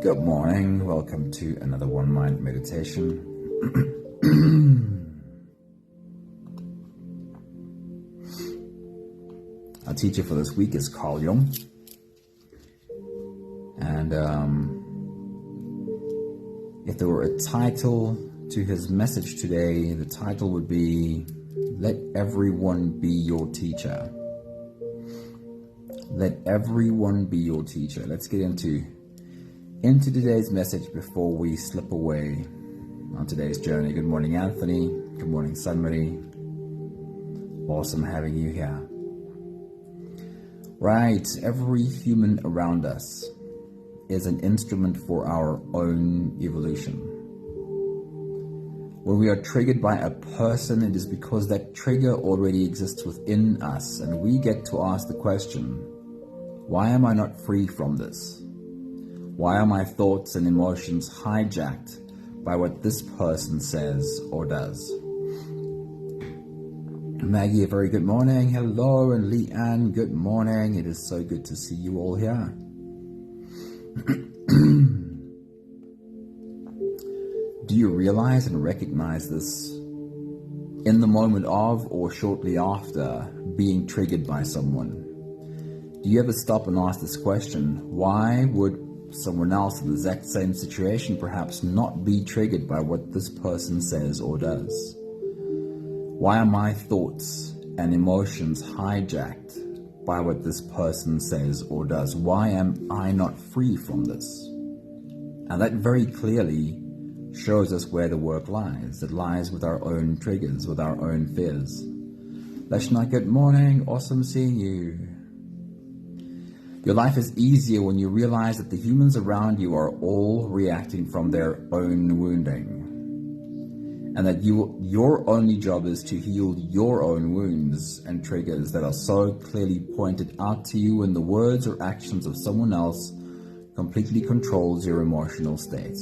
Good morning. Welcome to another One Mind meditation. Our teacher for this week is Carl Jung. And if there were a title to his message today, the title would be, Let Everyone Be Your Teacher. Let everyone be your teacher. Let's get into today's message before we slip away on today's journey. Good morning, Anthony. Good morning, Sunmarie. Awesome having you here. Right, every human around us is an instrument for our own evolution. When we are triggered by a person, it is because that trigger already exists within us, and we get to ask the question, why am I not free from this? Why are my thoughts and emotions hijacked by what this person says or does? Maggie, a very good morning. Hello, and Leanne, good morning. It is so good to see you all here. Do you realize and recognize this in the moment of or shortly after being triggered by someone? Do you ever stop and ask this question? Why would someone else in the exact same situation perhaps not be triggered by what this person says or does? Why are my thoughts and emotions hijacked by what this person says or does? Why am I not free from this? And that very clearly shows us where the work lies. It lies with our own triggers, with our own fears. Leshna, good morning. Awesome seeing you. Your life is easier when you realize that the humans around you are all reacting from their own wounding, and that your only job is to heal your own wounds and triggers that are so clearly pointed out to you when the words or actions of someone else completely controls your emotional state.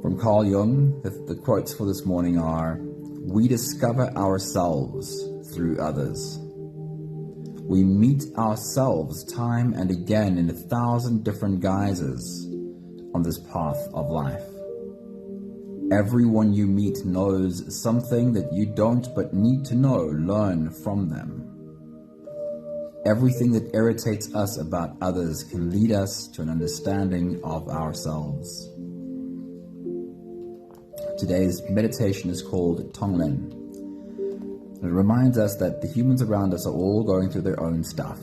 From Carl Jung, the quotes for this morning are, we discover ourselves through others. We meet ourselves time and again in 1,000 different guises on this path of life. Everyone you meet knows something that you don't but need to know, learn from them. Everything that irritates us about others can lead us to an understanding of ourselves. Today's meditation is called TONGLEN. It reminds us that the humans around us are all going through their own stuff.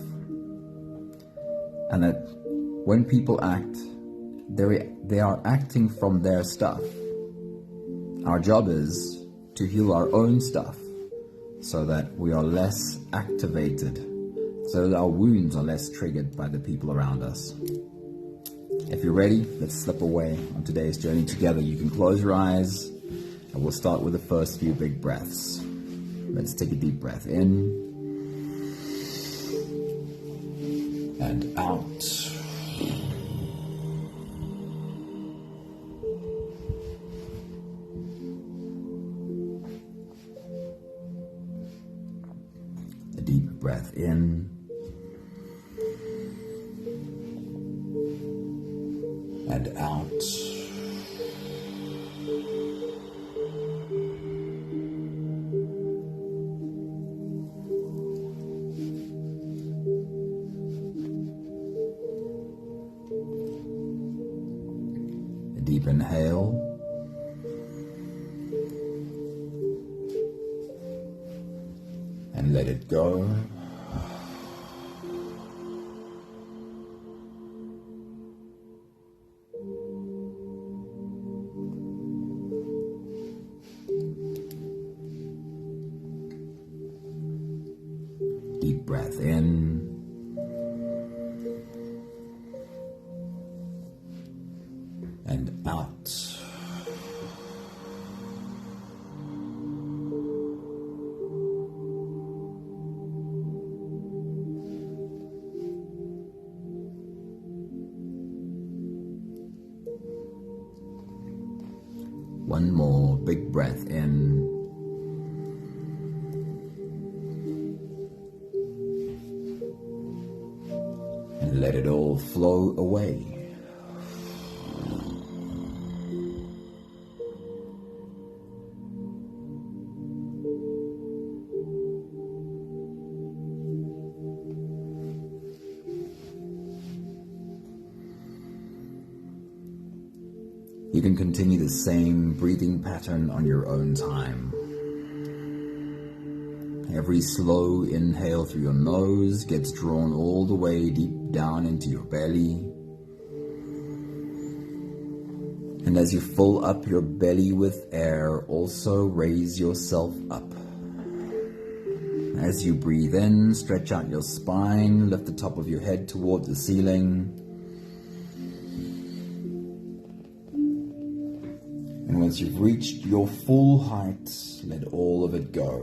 And that when people act, they are acting from their stuff. Our job is to heal our own stuff so that we are less activated, so that our wounds are less triggered by the people around us. If you're ready, let's slip away on today's journey together. You can close your eyes and we'll start with the first few big breaths. Let's take a deep breath in and out. A deep breath in and out. Deep inhale and let it go. Deep breath in and out. One more big breath in and let it all flow away. You can continue the same breathing pattern on your own time. Every slow inhale through your nose gets drawn all the way deep down into your belly. And as you fill up your belly with air, also raise yourself up. As you breathe in, stretch out your spine, lift the top of your head toward the ceiling. And once you've reached your full height, let all of it go.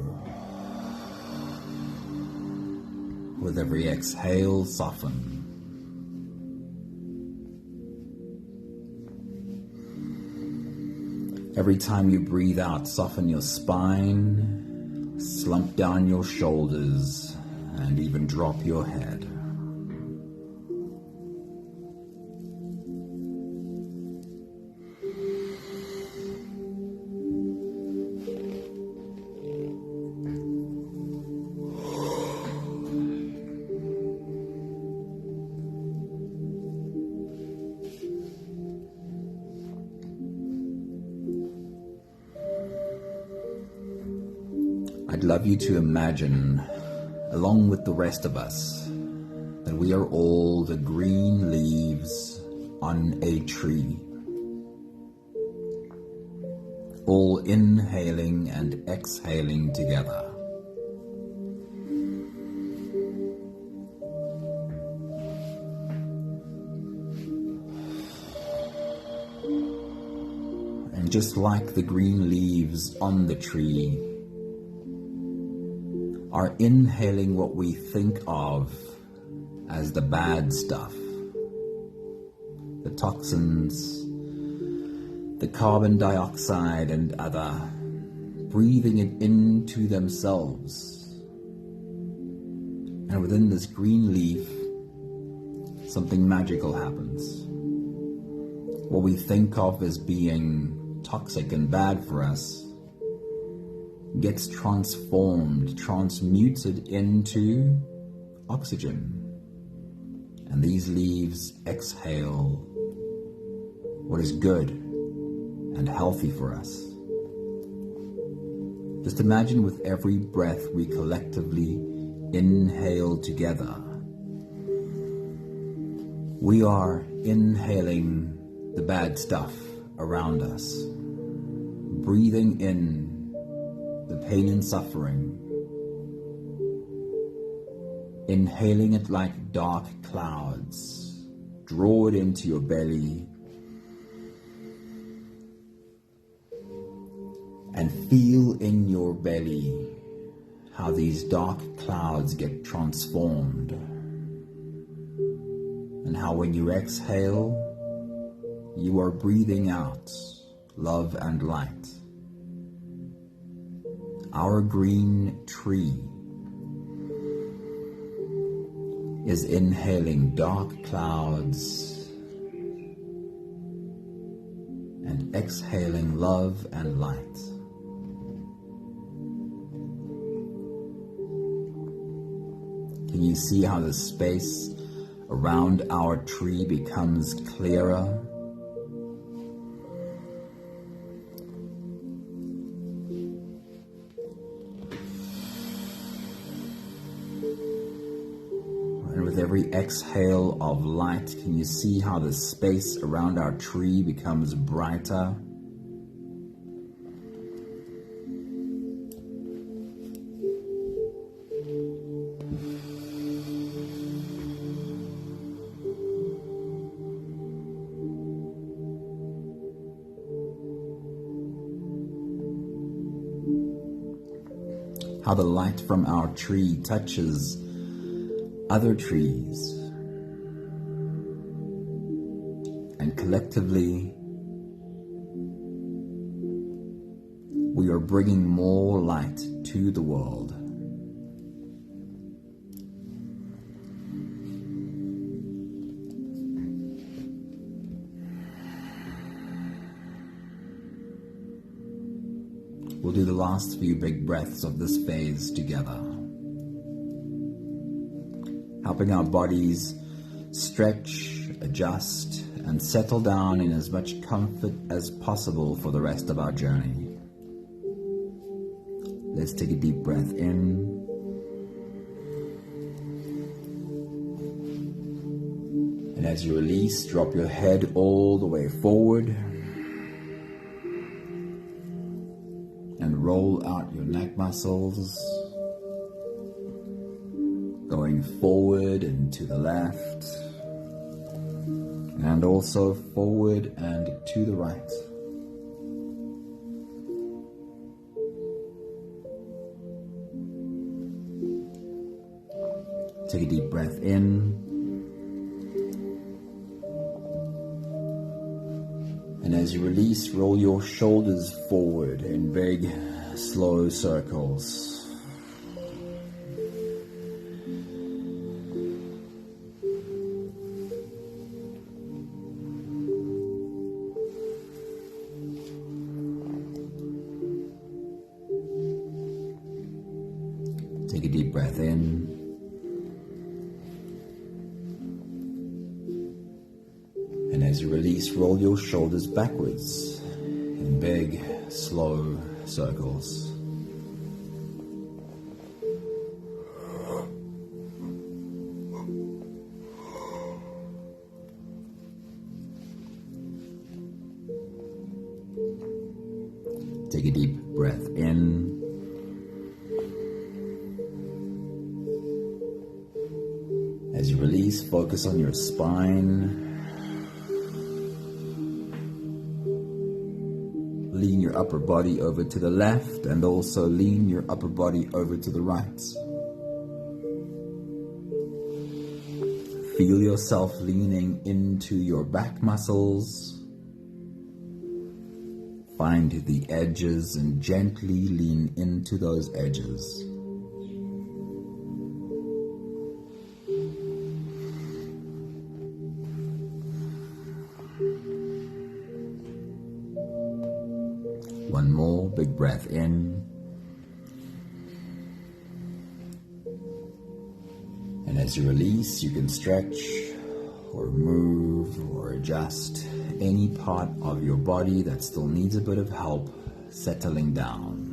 With every exhale, soften. Every time you breathe out, soften your spine, slump down your shoulders, and even drop your head. I'd love you to imagine, along with the rest of us, that we are all the green leaves on a tree, all inhaling and exhaling together. And just like the green leaves on the tree, are inhaling what we think of as the bad stuff, the toxins, the carbon dioxide and other, breathing it into themselves. And within this green leaf, something magical happens. What we think of as being toxic and bad for us gets transformed, transmuted into oxygen. And these leaves exhale what is good and healthy for us. Just imagine with every breath we collectively inhale together, we are inhaling the bad stuff around us, breathing in the pain and suffering, inhaling it like dark clouds. Draw it into your belly and feel in your belly how these dark clouds get transformed, and how when you exhale, you are breathing out love and light. Our green tree is inhaling dark clouds and exhaling love and light. Can you see how the space around our tree becomes clearer? And with every exhale of light, can you see how the space around our tree becomes brighter? How the light from our tree touches other trees, and collectively we are bringing more light to the world. We'll do the last few big breaths of this phase together, helping our bodies stretch, adjust, and settle down in as much comfort as possible for the rest of our journey. Let's take a deep breath in. And as you release, drop your head all the way forward and roll out your neck muscles, going forward and to the left, and also forward and to the right. Take a deep breath in. And as you release, roll your shoulders forward in big, slow circles. Take a deep breath in. And as you release, roll your shoulders backwards in big, slow circles. Take a deep breath in. As you release, focus on your spine. Lean your upper body over to the left and also lean your upper body over to the right. Feel yourself leaning into your back muscles. Find the edges and gently lean into those edges. One more big breath in. And as you release, you can stretch or move or adjust any part of your body that still needs a bit of help settling down.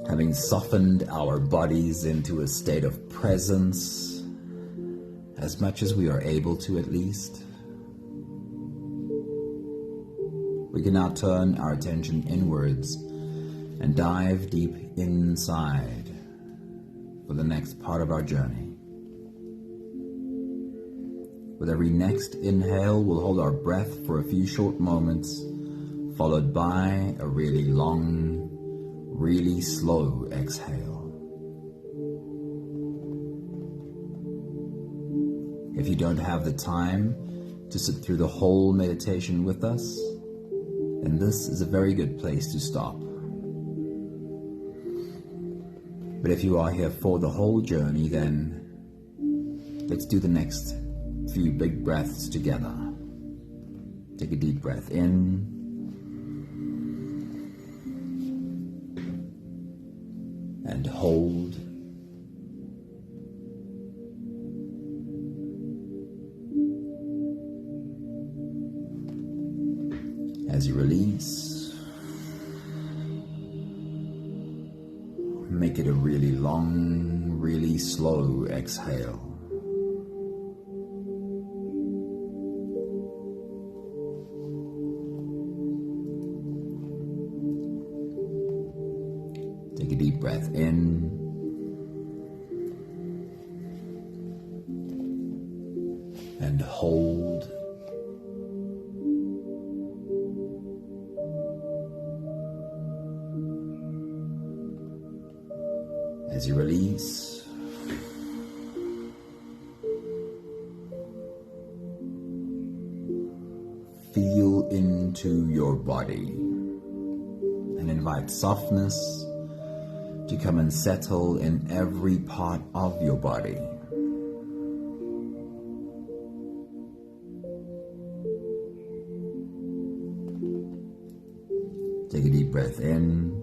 Having softened our bodies into a state of presence, as much as we are able to at least, we can now turn our attention inwards and dive deep inside for the next part of our journey. With every next inhale, we'll hold our breath for a few short moments, followed by a really long, really slow exhale. If you don't have the time to sit through the whole meditation with us, then this is a very good place to stop. But if you are here for the whole journey, then let's do the next few big breaths together. Take a deep breath in. And hold. As you release, make it a really long, really slow exhale. Take a deep breath in. And hold. As you release, feel into your body and invite softness to come and settle in every part of your body. Take a deep breath in.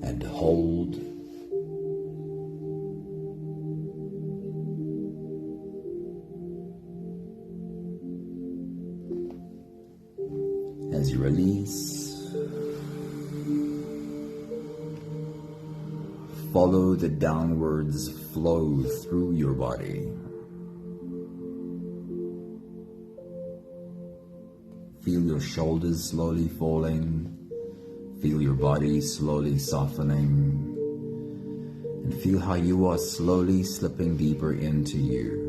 And hold. As you release, follow the downwards flow through your body. Feel your shoulders slowly falling. Feel your body slowly softening. And feel how you are slowly slipping deeper into you.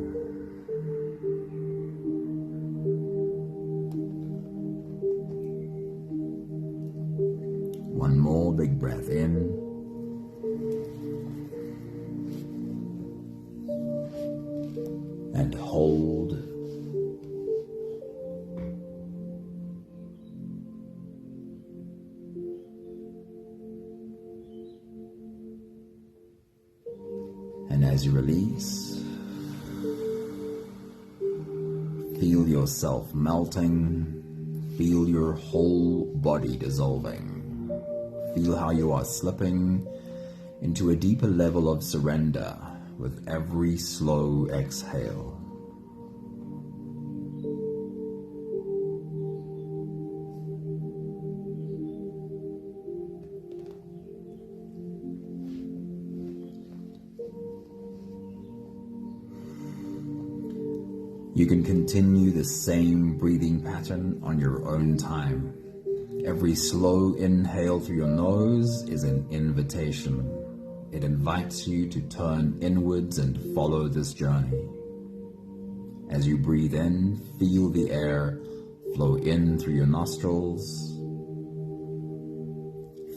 One more big breath in. And hold. And as you release, feel yourself melting. Feel your whole body dissolving. Feel how you are slipping into a deeper level of surrender with every slow exhale. You can continue the same breathing pattern on your own time. Every slow inhale through your nose is an invitation. It invites you to turn inwards and follow this journey. As you breathe in, feel the air flow in through your nostrils.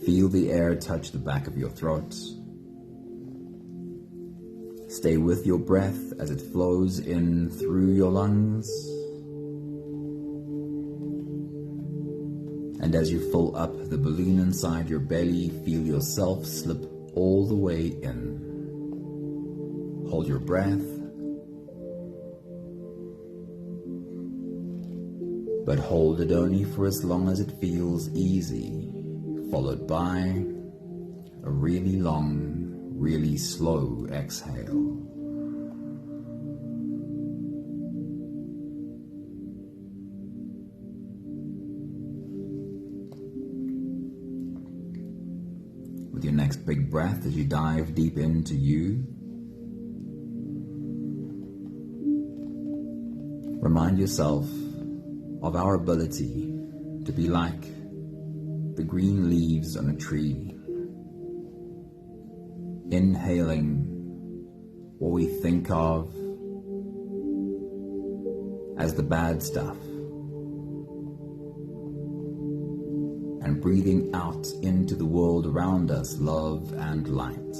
Feel the air touch the back of your throat. Stay with your breath as it flows in through your lungs. And as you fill up the balloon inside your belly, feel yourself slip all the way in. Hold your breath, but hold it only for as long as it feels easy, followed by a really long, really slow exhale. With your next big breath, as you dive deep into you, remind yourself of our ability to be like the green leaves on a tree, inhaling what we think of as the bad stuff, and breathing out into the world around us love and light.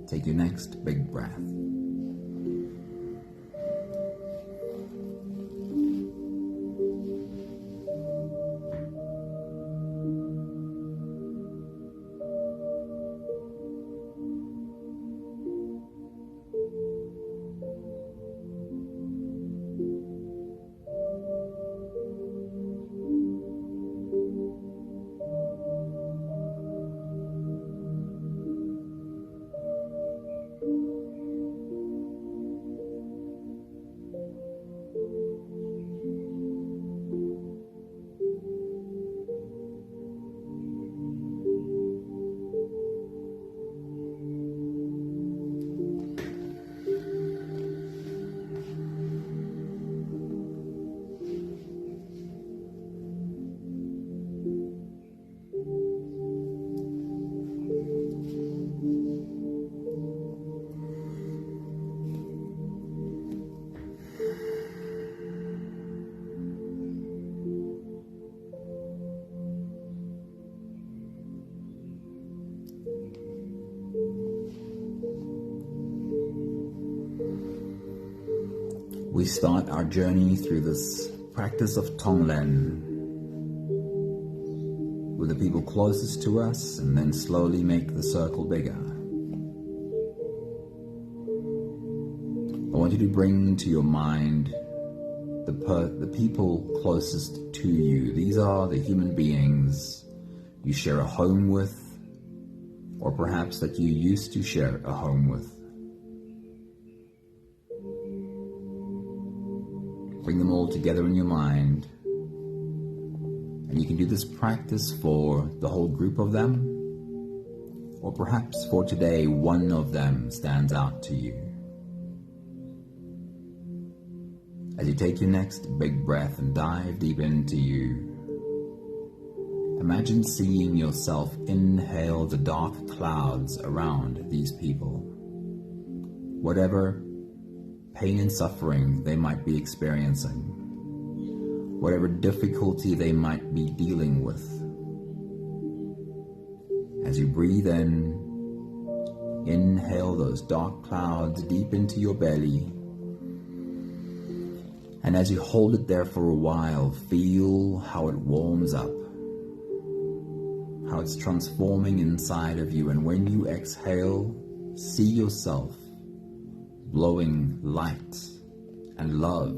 Take your next big breath. We start our journey through this practice of TONGLEN with the people closest to us, and then slowly make the circle bigger. I want you to bring to your mind the people closest to you. These are the human beings you share a home with, or perhaps that you used to share a home with. Bring them all together in your mind, and you can do this practice for the whole group of them, or perhaps for today one of them stands out to you. As you take your next big breath and dive deep into you, imagine seeing yourself inhale the dark clouds around these people. Whatever pain and suffering they might be experiencing, whatever difficulty they might be dealing with. As you breathe in, inhale those dark clouds deep into your belly. And as you hold it there for a while, feel how it warms up, how it's transforming inside of you. And when you exhale, see yourself blowing light and love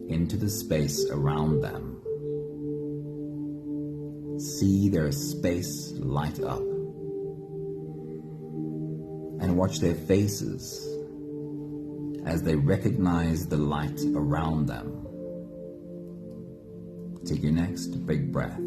into the space around them. See their space light up. And watch their faces as they recognize the light around them. Take your next big breath.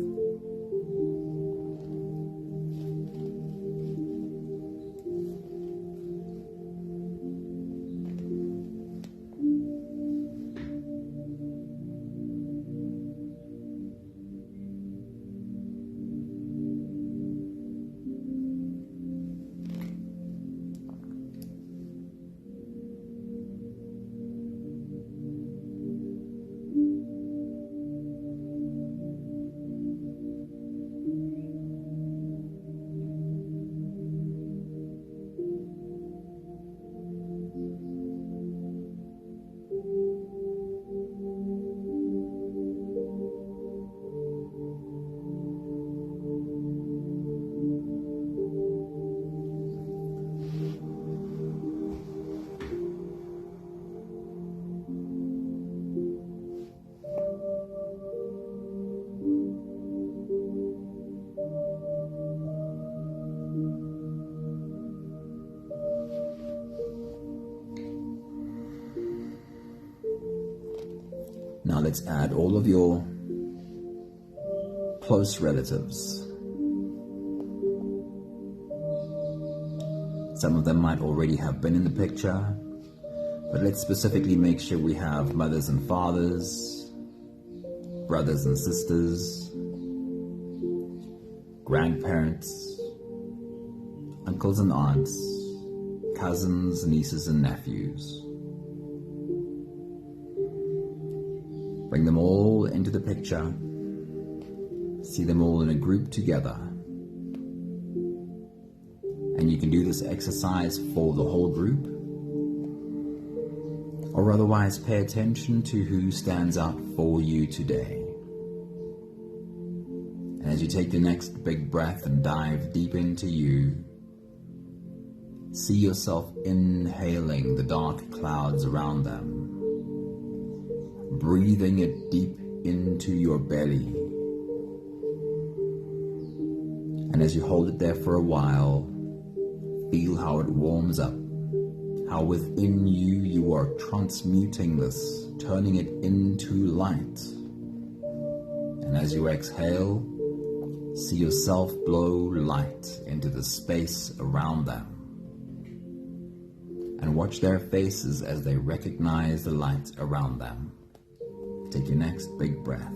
Now let's add all of your close relatives. Some of them might already have been in the picture, but let's specifically make sure we have mothers and fathers, brothers and sisters, grandparents, uncles and aunts, cousins, nieces and nephews. Bring them all into the picture. See them all in a group together. And you can do this exercise for the whole group, or otherwise pay attention to who stands out for you today. And as you take your next big breath and dive deep into you, see yourself inhaling the dark clouds around them, breathing it deep into your belly. And as you hold it there for a while, feel how it warms up, how within you you are transmuting this, turning it into light. And as you exhale, see yourself blow light into the space around them. And watch their faces as they recognize the light around them. Take your next big breath.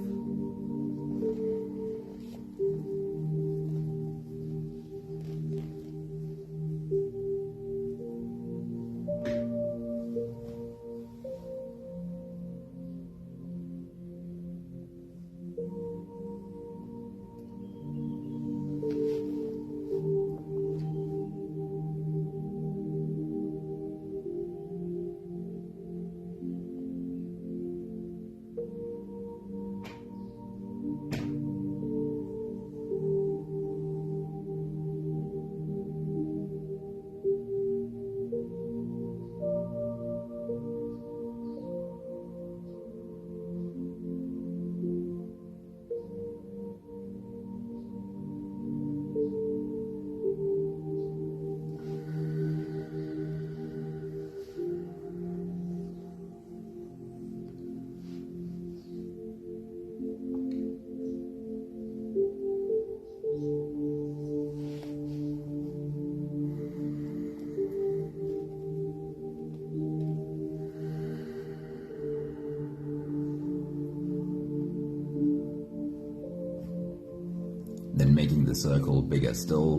making the circle bigger still.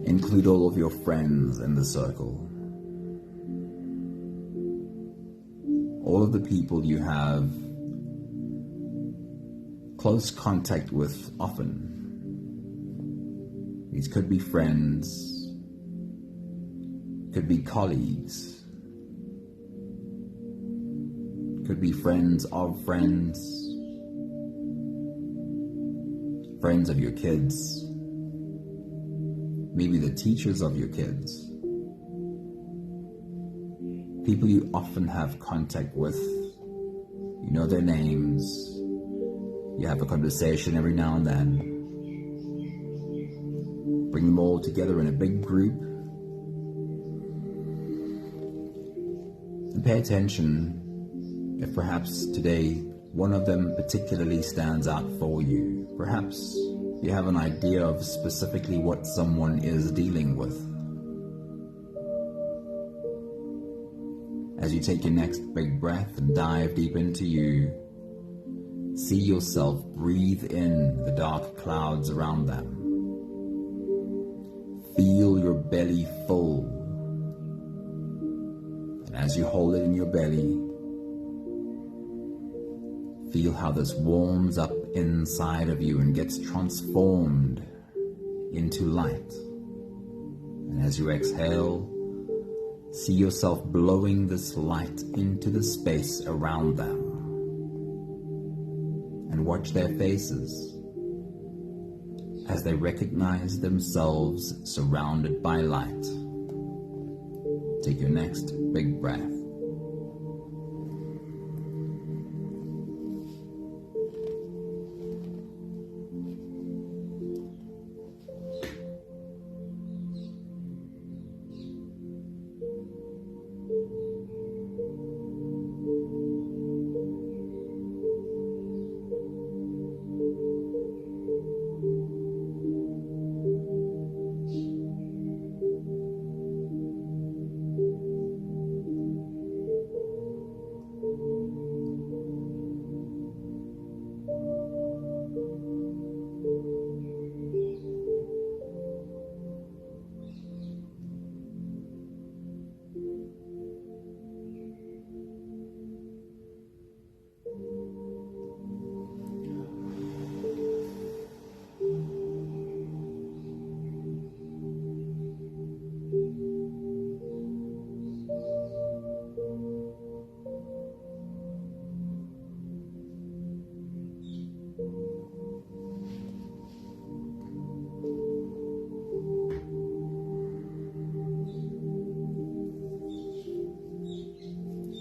Include all of your friends in the circle. All of the people you have close contact with often. These could be friends, could be colleagues, could be friends of friends, friends of your kids, maybe the teachers of your kids, people you often have contact with. You know their names, you have a conversation every now and then. Bring them all together in a big group and pay attention if perhaps today one of them particularly stands out for you. Perhaps you have an idea of specifically what someone is dealing with. As you take your next big breath and dive deep into you, see yourself breathe in the dark clouds around them. Feel your belly full. And as you hold it in your belly, feel how this warms up inside of you and gets transformed into light. And as you exhale, see yourself blowing this light into the space around them. And watch their faces as they recognize themselves surrounded by light. Take your next big breath.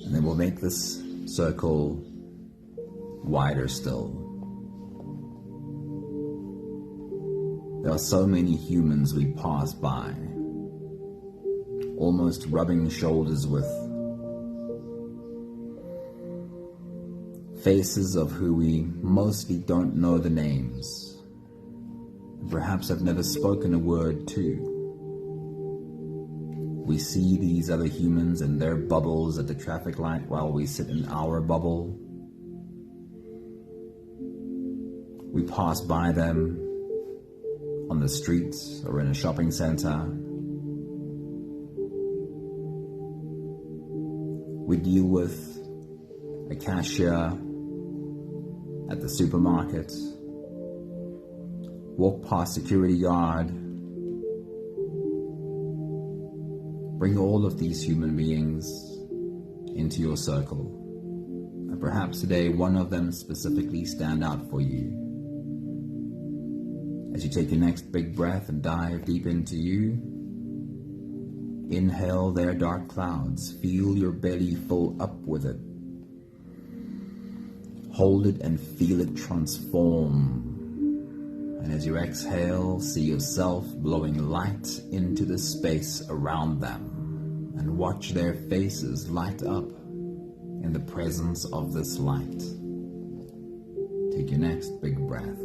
And then we'll make this circle wider still. There are so many humans we pass by, almost rubbing shoulders with, faces of who we mostly don't know the names, and perhaps have never spoken a word to. We see these other humans and their bubbles at the traffic light while we sit in our bubble. We pass by them on the streets or in a shopping center. We deal with a cashier at the supermarket, walk past security guard. Bring all of these human beings into your circle, and perhaps today one of them specifically stand out for you. As you take your next big breath and dive deep into you, inhale their dark clouds, feel your belly fill up with it. Hold it and feel it transform. And as you exhale, see yourself blowing light into the space around them, and watch their faces light up in the presence of this light. Take your next big breath.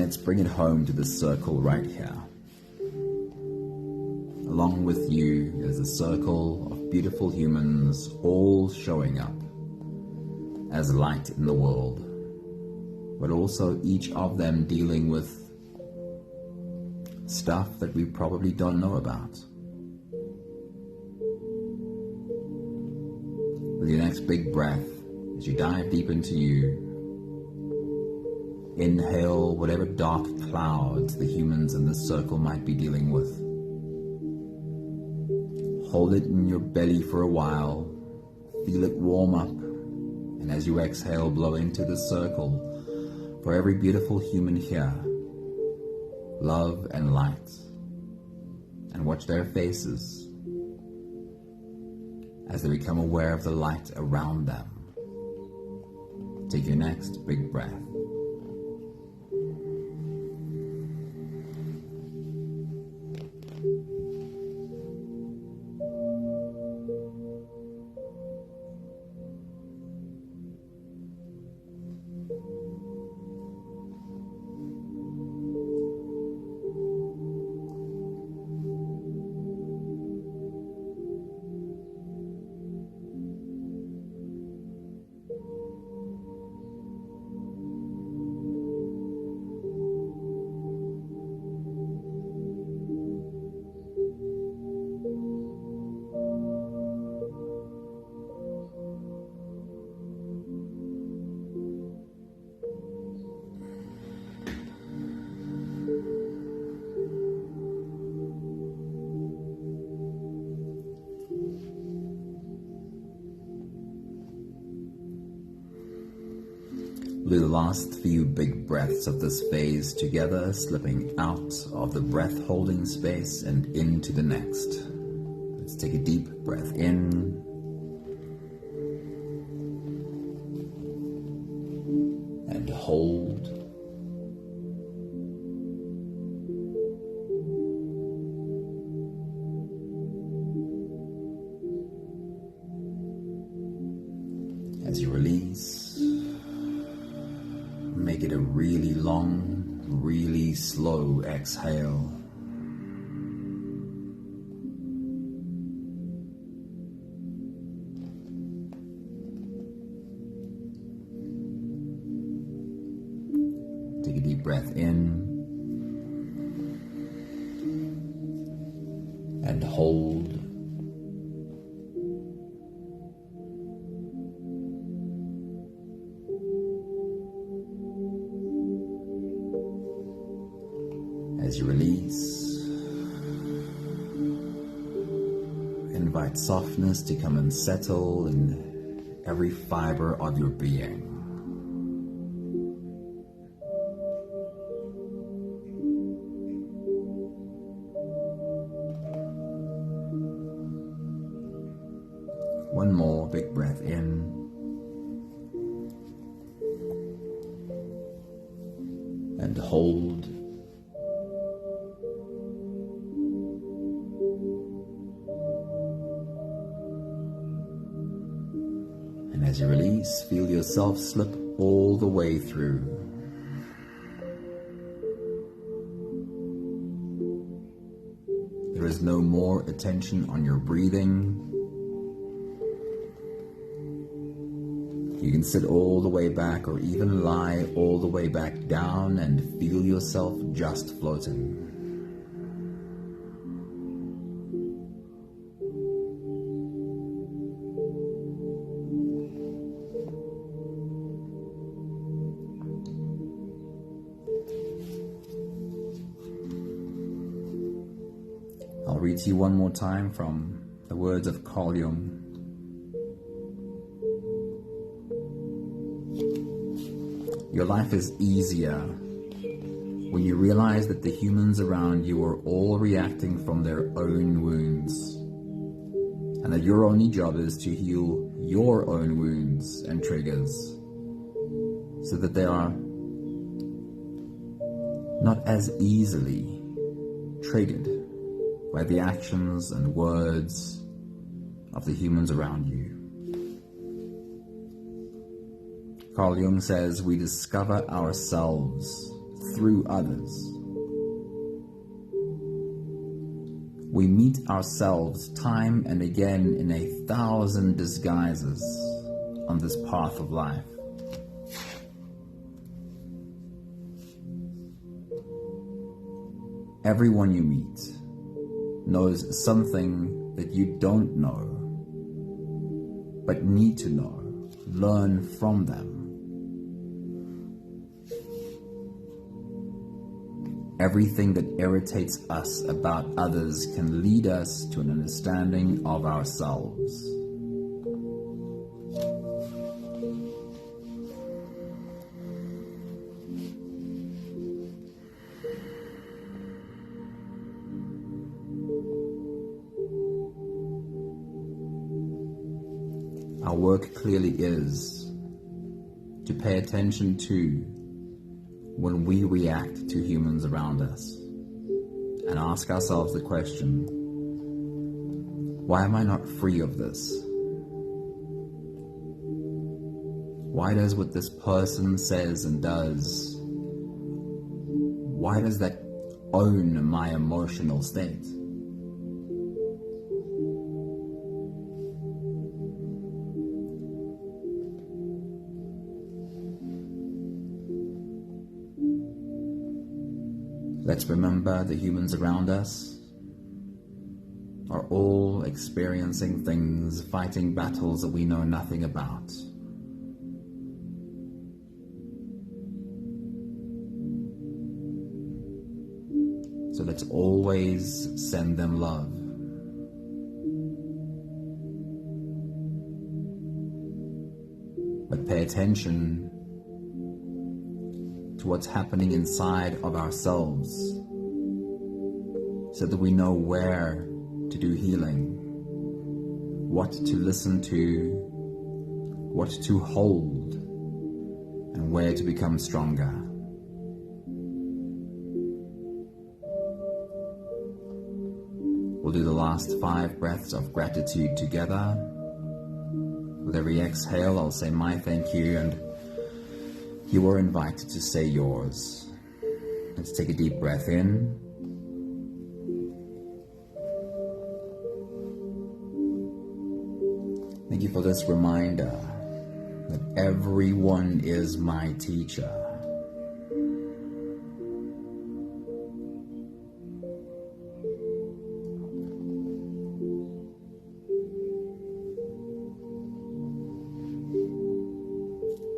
let's bring it home to this circle right here. Along with you is a circle of beautiful humans, all showing up as light in the world, but also each of them dealing with stuff that we probably don't know about. With your next big breath, as you dive deep into you, inhale whatever dark clouds the humans in this circle might be dealing with. Hold it in your belly for a while, feel it warm up, and as you exhale, blow into the circle for every beautiful human here, love and light, and watch their faces as they become aware of the light around them. Take your next big breath. Do the last few big breaths of this phase together, slipping out of the breath-holding space and into the next. Let's take a deep breath in and hold. As you release, make it a really long, really slow exhale. Take a deep breath in and hold. As you release, invite softness to come and settle in every fiber of your being. One more big breath in. And hold. And as you release, feel yourself slip all the way through. There is no more attention on your breathing. You can sit all the way back or even lie all the way back down and feel yourself just floating. I'll read to you one more time from the words of Carl Jung. Your life is easier when you realize that the humans around you are all reacting from their own wounds, and that your only job is to heal your own wounds and triggers so that they are not as easily triggered by the actions and words of the humans around you. Carl Jung says we discover ourselves through others. We meet ourselves time and again in 1,000 disguises on this path of life. Everyone you meet knows something that you don't know, but need to know. Learn from them. Everything that irritates us about others can lead us to an understanding of ourselves. Our work clearly is to pay attention to when we react to humans around us and ask ourselves the question, why am I not free of this? Why does what this person says and does, why does that own my emotional state? Let's remember the humans around us are all experiencing things, fighting battles that we know nothing about. So let's always send them love. But pay attention to what's happening inside of ourselves so that we know where to do healing, what to listen to, what to hold, and where to become stronger. We'll do the last 5 breaths of gratitude together. With every exhale, I'll say my thank you, and you are invited to say yours. Let's take a deep breath in. Thank you for this reminder that everyone is my teacher.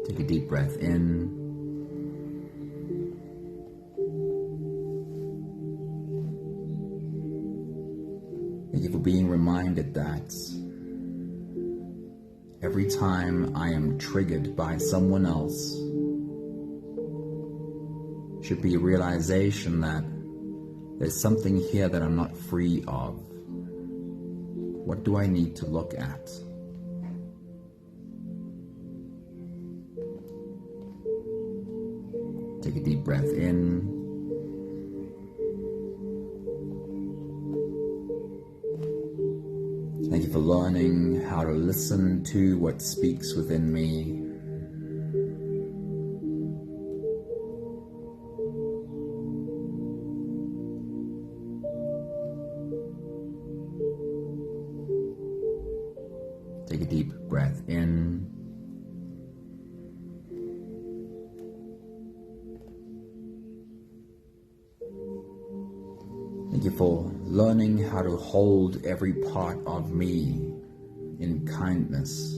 Take a deep breath in. Thank you for being reminded that every time I am triggered by someone else should be a realization that there's something here that I'm not free of. What do I need to look at? Take a deep breath in. Thank you for learning how to listen to what speaks within me. Take a deep breath in. Thank you for learning how to hold every part of me in kindness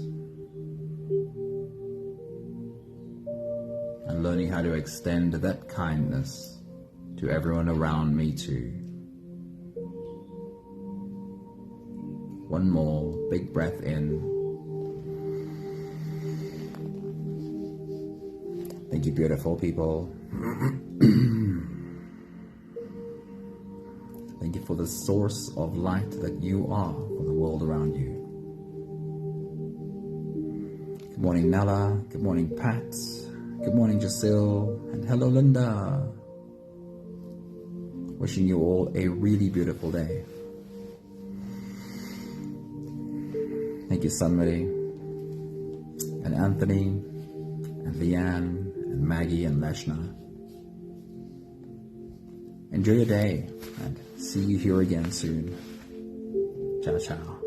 and learning how to extend that kindness to everyone around me too. One more big breath in. Thank you, beautiful people. Thank you for the source of light that you are for the world around you. Good morning, Nella. Good morning, Pat. Good morning, Jacille. And hello, Linda. Wishing you all a really beautiful day. Thank you, Sunmary, and Anthony, and Leanne, and Maggie, and Leshna. Enjoy your day, and see you here again soon. Ciao, ciao.